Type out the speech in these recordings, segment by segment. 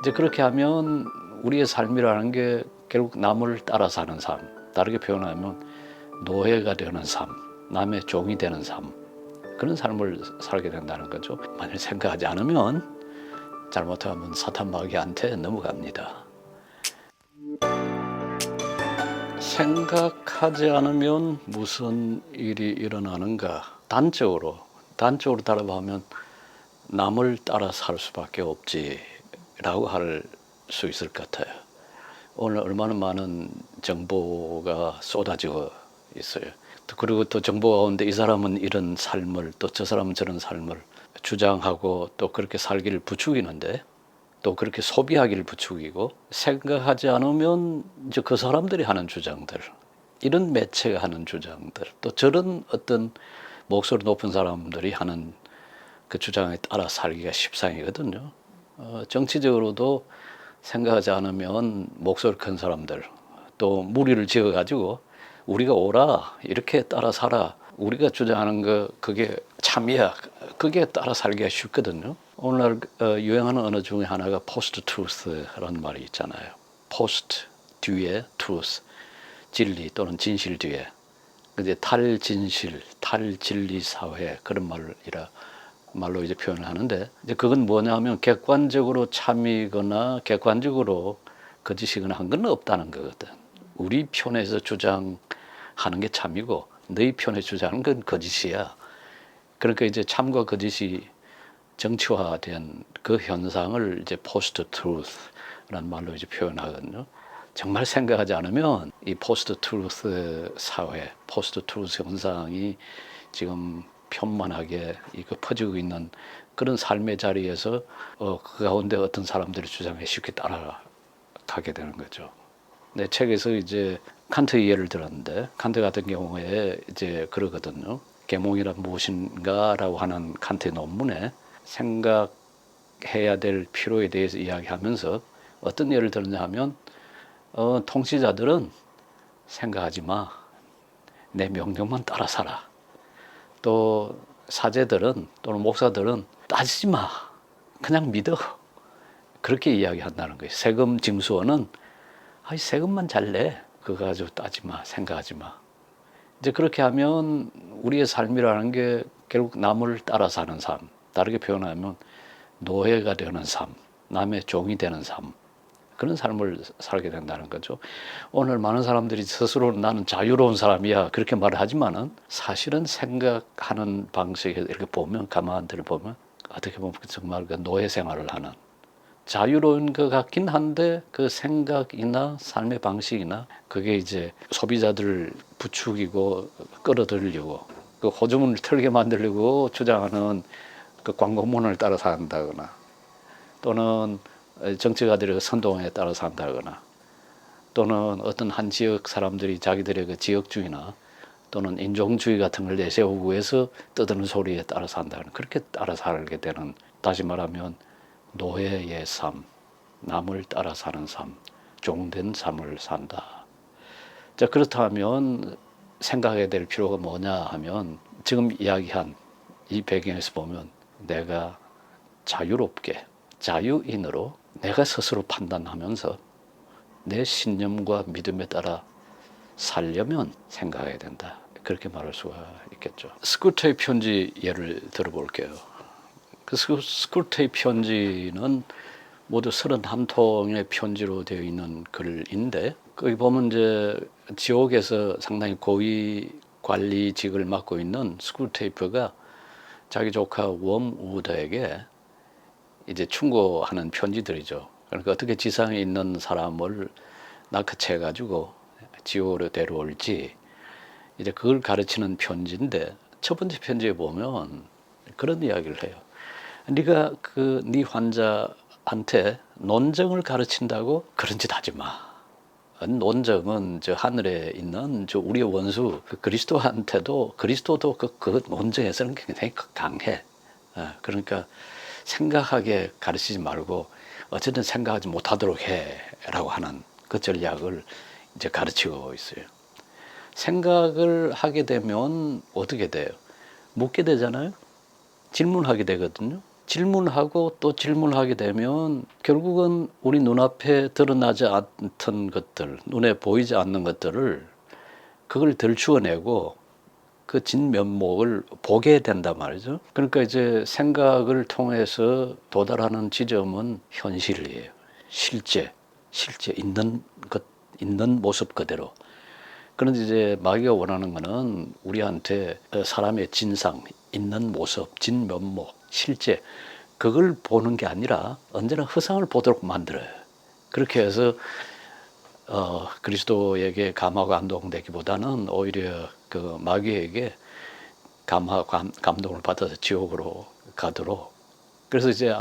이제 그렇게 하면 우리의 삶이라는 게 결국 남을 따라 사는 삶, 다르게 표현하면 노예가 되는 삶, 남의 종이 되는 삶, 그런 삶을 살게 된다는 거죠. 만약 생각하지 않으면 잘못하면 사탄 마귀한테 넘어갑니다. 생각하지 않으면 무슨 일이 일어나는가? 단적으로 따라가면 남을 따라 살 수밖에 없지라고 할 수 있을 것 같아요. 오늘 얼마나 많은 정보가 쏟아지고 있어요. 그리고 또 정보 가운데 이 사람은 이런 삶을, 또 저 사람은 저런 삶을 주장하고 또 그렇게 살기를 부추기는데, 또 그렇게 소비하기를 부추기고, 생각하지 않으면 이제 그 사람들이 하는 주장들, 이런 매체가 하는 주장들, 또 저런 어떤 목소리 높은 사람들이 하는 그 주장에 따라 살기가 십상이거든요. 정치적으로도 생각하지 않으면 목소리 큰 사람들, 또 무리를 지어가지고 우리가 옳아, 이렇게 따라 살아, 우리가 주장하는 거 그게 참이야, 그게 따라 살기가 쉽거든요. 오늘날 유행하는 언어 중에 하나가 포스트 트루스라는 말이 있잖아요. 포스트 뒤에 트루스, 진리 또는 진실 뒤에, 이제 탈진실, 탈진리 사회, 그런 말로 이제 표현을 하는데, 이제 그건 뭐냐면 객관적으로 참이거나 객관적으로 거짓이거나 한 건 없다는 거거든. 우리 편에서 주장하는 게 참이고 너희 편에 주장하는 건 거짓이야. 그러니까 이제 참과 거짓이 정치화된 그 현상을 이제 포스트 트루스라는 말로 이제 표현하거든요. 정말 생각하지 않으면 이 포스트 트루스 사회, 포스트 트루스 현상이 지금 편만하게 이거 퍼지고 있는 그런 삶의 자리에서 그 가운데 어떤 사람들의 주장에 쉽게 따라가게 되는 거죠. 내 책에서 이제 칸트 예를 들었는데, 칸트 같은 경우에 이제 그러거든요. 계몽이란 무엇인가라고 하는 칸트의 논문에 생각해야 될 필요에 대해서 이야기하면서 어떤 예를 들었냐 하면, 통치자들은 생각하지 마. 내 명령만 따라 살아. 또 사제들은 또는 목사들은 따지지 마. 그냥 믿어. 그렇게 이야기한다는 거예요. 세금 징수원은 세금만 잘 내. 그거 가지고 따지 마. 생각하지 마. 이제 그렇게 하면 우리의 삶이라는 게 결국 남을 따라 사는 삶, 다르게 표현하면 노예가 되는 삶, 남의 종이 되는 삶, 그런 삶을 살게 된다는 거죠. 오늘 많은 사람들이 스스로 나는 자유로운 사람이야 그렇게 말을 하지만은, 사실은 생각하는 방식에 이렇게 보면, 가만히 보면 어떻게 보면 정말 그 노예 생활을 하는, 자유로운 것 같긴 한데 그 생각이나 삶의 방식이나 그게 이제 소비자들을 부추기고 끌어들이려고, 그 호주문을 털게 만들려고 주장하는 그 광고문을 따라 산다거나, 또는 정치가들의 선동에 따라 산다거나, 또는 어떤 한 지역 사람들이 자기들의 그 지역주의나 또는 인종주의 같은 걸 내세우고 해서 떠드는 소리에 따라 산다거나, 그렇게 따라 살게 되는, 다시 말하면 노예의 삶, 남을 따라 사는 삶, 종된 삶을 산다. 자, 그렇다면 생각해야 될 필요가 뭐냐 하면, 지금 이야기한 이 배경에서 보면 내가 자유롭게, 자유인으로 내가 스스로 판단하면서 내 신념과 믿음에 따라 살려면 생각해야 된다. 그렇게 말할 수가 있겠죠. 스쿠테의 편지 예를 들어볼게요. 그 스쿠테의 편지는 모두 31통의 편지로 되어 있는 글인데, 거기 보면 이제 지옥에서 상당히 고위 관리직을 맡고 있는 스쿠테이프가 자기 조카 웜우드에게 이제 충고하는 편지들이죠. 그러니까 어떻게 지상에 있는 사람을 낚아채가지고 지옥으로 데려올지, 이제 그걸 가르치는 편지인데, 첫 번째 편지에 보면 그런 이야기를 해요. 네가 네 환자한테 논정을 가르친다고 그런 짓 하지 마. 논정은 저 하늘에 있는 저 우리의 원수 그 그리스도한테도, 그리스도도 그 논정에서는 굉장히 강해. 그러니까 생각하게 가르치지 말고 어쨌든 생각하지 못하도록 해라고 하는 그 전략을 이제 가르치고 있어요. 생각을 하게 되면 어떻게 돼요? 묻게 되잖아요. 질문하게 되거든요. 질문하고 또 질문하게 되면 결국은 우리 눈앞에 드러나지 않던 것들, 눈에 보이지 않는 것들을 그걸 들추어내고 그 진면목을 보게 된단 말이죠. 그러니까 이제 생각을 통해서 도달하는 지점은 현실이에요. 실제 있는 것, 있는 모습 그대로. 그런데 이제 마귀가 원하는 거는 우리한테 사람의 진상, 있는 모습, 진면목, 실제 그걸 보는 게 아니라 언제나 허상을 보도록 만들어요. 그렇게 해서 그리스도에게 감화가 감동되기보다는 오히려 그 마귀에게 감화 감동을 받아서 지옥으로 가도록. 그래서 이제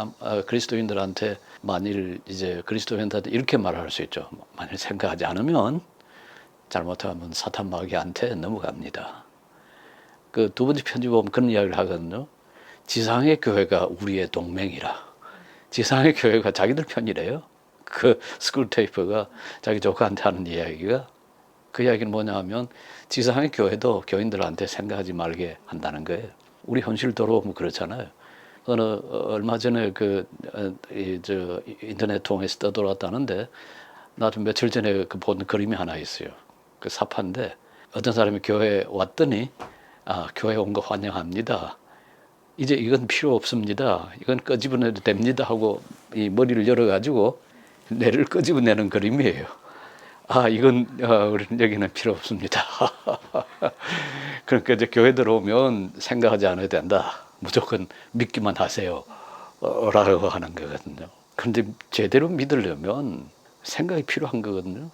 그리스도인들한테 만일 이제 그리스도인들한테 이렇게 말할 수 있죠. 만일 생각하지 않으면 잘못하면 사탄 마귀한테 넘어갑니다. 그 두 번째 편지 보면 그런 이야기를 하거든요. 지상의 교회가 우리의 동맹이라. 지상의 교회가 자기들 편이래요. 그 스쿨테이프가 자기 조카한테 하는 이야기가, 그 이야기는 뭐냐 하면 지상의 교회도 교인들한테 생각하지 말게 한다는 거예요. 우리 현실도로 뭐 그렇잖아요. 얼마 전에 인터넷 통해서 떠돌았다는데 나도 며칠 전에 본 그림이 하나 있어요. 그 사파인데 어떤 사람이 교회에 왔더니 교회 온 거 환영합니다. 이제 이건 필요 없습니다. 이건 끄집어내도 됩니다 하고 이 머리를 열어가지고 뇌를 끄집어내는 그림이에요. 이건 우리는 여기는 필요 없습니다. 그러니까 이제 교회 들어오면 생각하지 않아도 된다. 무조건 믿기만 하세요. 라고 하는 거거든요. 그런데 제대로 믿으려면 생각이 필요한 거거든요.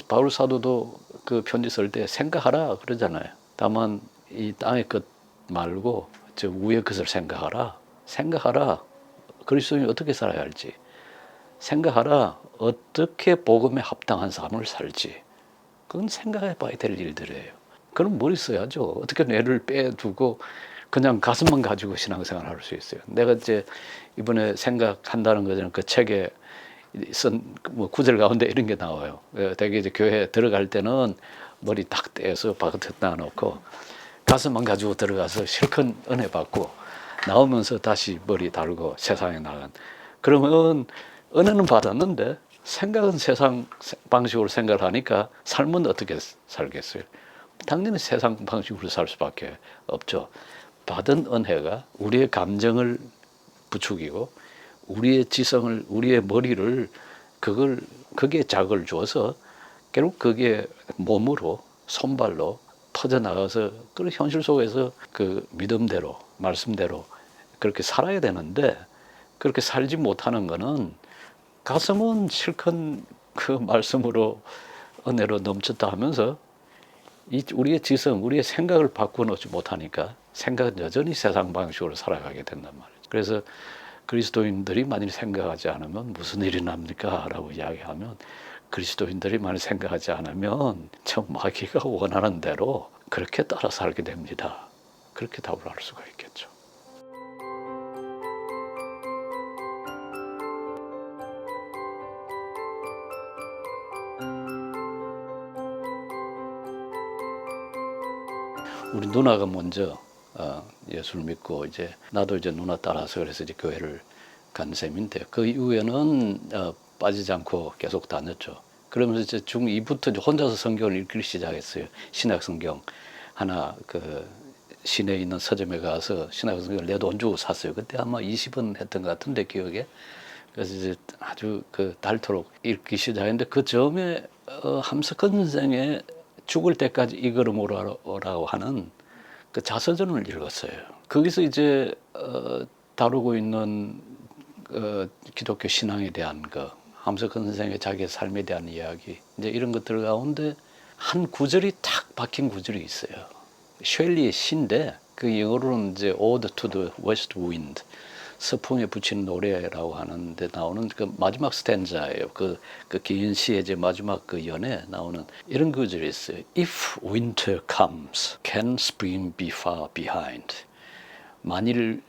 바울 사도도 그 편지 쓸 때 생각하라 그러잖아요. 다만 이 땅의 것 말고 저 위의 것을 생각하라. 생각하라. 그리스도인이 어떻게 살아야 할지. 생각하라. 어떻게 복음에 합당한 삶을 살지. 그건 생각해 봐야 될 일들이에요. 그럼 머리 써야죠. 어떻게 뇌를 빼두고 그냥 가슴만 가지고 신앙생활을 할 수 있어요. 내가 이제 이번에 생각한다는 거는 그 책에 쓴 뭐 구절 가운데 이런 게 나와요. 되게 이제 교회 들어갈 때는 머리 딱 떼서 바깥에 놔놓고 가슴만 가지고 들어가서 실컷 은혜 받고 나오면서 다시 머리 달고 세상에 나간. 그러면 은혜는 받았는데 생각은 세상 방식으로 생각을 하니까 삶은 어떻게 살겠어요? 당연히 세상 방식으로 살 수밖에 없죠. 받은 은혜가 우리의 감정을 부추기고 우리의 지성을, 우리의 머리를 거기에 자극을 줘서 결국 그게 몸으로, 손발로 퍼져나가서 그 현실 속에서 그 믿음대로, 말씀대로 그렇게 살아야 되는데 그렇게 살지 못하는 거는 가슴은 실컷 그 말씀으로 은혜로 넘쳤다 하면서 우리의 지성, 우리의 생각을 바꿔놓지 못하니까 생각은 여전히 세상 방식으로 살아가게 된단 말이죠. 그래서 그리스도인들이 만일 생각하지 않으면 무슨 일이 납니까? 라고 이야기하면 그리스도인들이 만일 생각하지 않으면 저 마귀가 원하는 대로 그렇게 따라 살게 됩니다. 그렇게 답을 할 수가 있겠죠. 우리 누나가 먼저 예수를 믿고 이제 나도 이제 누나 따라서 그래서 이제 교회를 간 셈인데 그 이후에는 빠지지 않고 계속 다녔죠. 그러면서 이제 중2부터 이제 혼자서 성경을 읽기 시작했어요. 신약 성경 하나 그 시내에 있는 서점에 가서 신약 성경을 내 돈 주고 샀어요. 그때 아마 20원 했던 것 같은데 기억에. 그래서 이제 아주 그 닳도록 읽기 시작했는데 그 점에 함석헌 선생의 죽을 때까지 이 걸음으로라고 하는 그 자서전을 읽었어요. 거기서 이제 다루고 있는 기독교 신앙에 대한 함석헌 선생의 자기의 삶에 대한 이야기 이제 이런 것들 가운데 한 구절이 탁 박힌 구절이 있어요. 쉘리의 시인데 그 영어로는 이제 Ode to the West Wind 서풍에 붙이는 노래라고 하는데 나오는 그 마지막 스탠자예요. 그 긴 시의 이제 마지막 그 연에 나오는 이런 구절이 있어요. If winter comes, can spring be far behind? 만일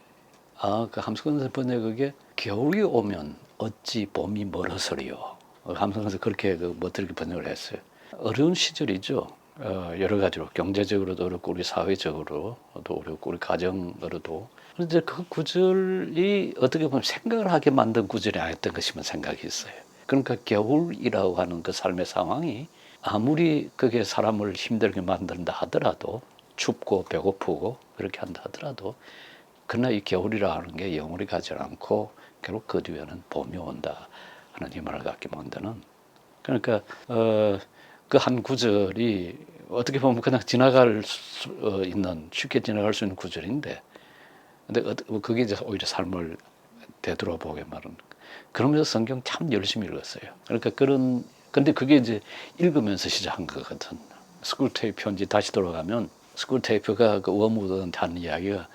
그 함석헌 번역 그게 겨울이 오면 어찌 봄이 멀어서리요. 함석헌에서 그렇게 멋들게 번역을 했어요. 어려운 시절이죠. 여러 가지로 경제적으로도 어렵고 우리 사회적으로도 어렵고 우리 가정으로도. 그런데 그 구절이 어떻게 보면 생각을 하게 만든 구절이 아니었던 것이면 생각이 있어요. 그러니까 겨울이라고 하는 그 삶의 상황이 아무리 그게 사람을 힘들게 만든다 하더라도 춥고 배고프고 그렇게 한다 하더라도 그러나 이 겨울이라 하는 게 영원히 가지 않고 결국 그 뒤에는 봄이 온다 하는 희망을 갖게 만드는. 그러니까 그 한 구절이 어떻게 보면 그냥 지나갈 수 있는 쉽게 지나갈 수 있는 구절인데 근데 그게 이제 오히려 삶을 되돌아보게 말은 그러면서 성경 참 열심히 읽었어요. 그러니까 근데 그게 이제 읽으면서 시작한 거거든. 스쿨테이프 편지 다시 돌아가면 스쿨테이프가 그 워무드한테 하는 이야기가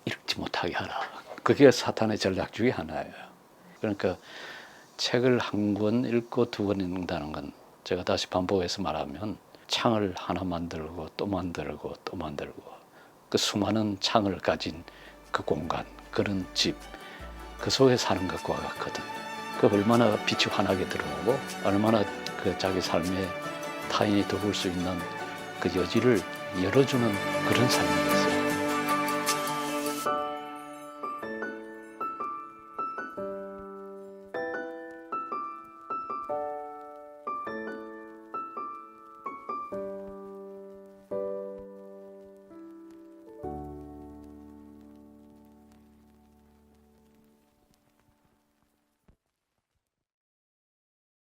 읽지 못하게 하라. 그게 사탄의 전략 중에 하나예요. 그러니까 책을 한 권 읽고 두 권 읽는다는 건 제가 다시 반복해서 말하면 창을 하나 만들고 또 만들고 또 만들고 그 수많은 창을 가진 그 공간, 그런 집, 그 속에 사는 것과 같거든. 그 얼마나 빛이 환하게 들어오고 얼마나 그 자기 삶에 타인이 들어올 수 있는 그 여지를 열어주는 그런 삶이었어요.